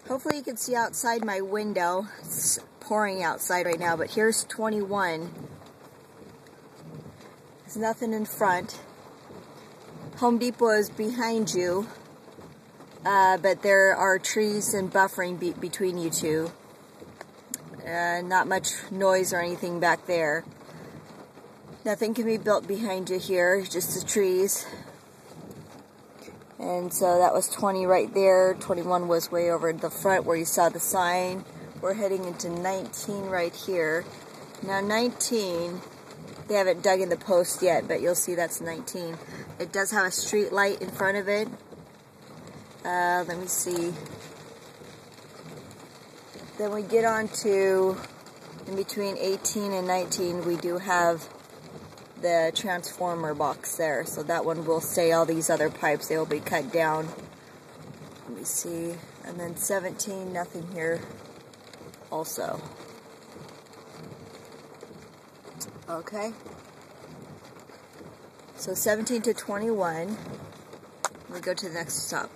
Hopefully you can see outside my window. It's pouring outside right now, but here's 21. There's nothing in front. Home Depot is behind you, but there are trees and buffering between you two. Not much noise or anything back there. Nothing can be built behind you here, just the trees. And so that was 20 right there. 21 was way over in the front where you saw the sign. We're heading into 19 right here. Now 19, they haven't dug in the post yet, but you'll see that's 19. It does have a street light in front of it. Let me see. Then we get on to, in between 18 and 19, we do have the transformer box there. So that one will stay. All these other pipes, they will be cut down. Let me see. And then 17, nothing here also. Okay. So 17 to 21. We go to the next stop.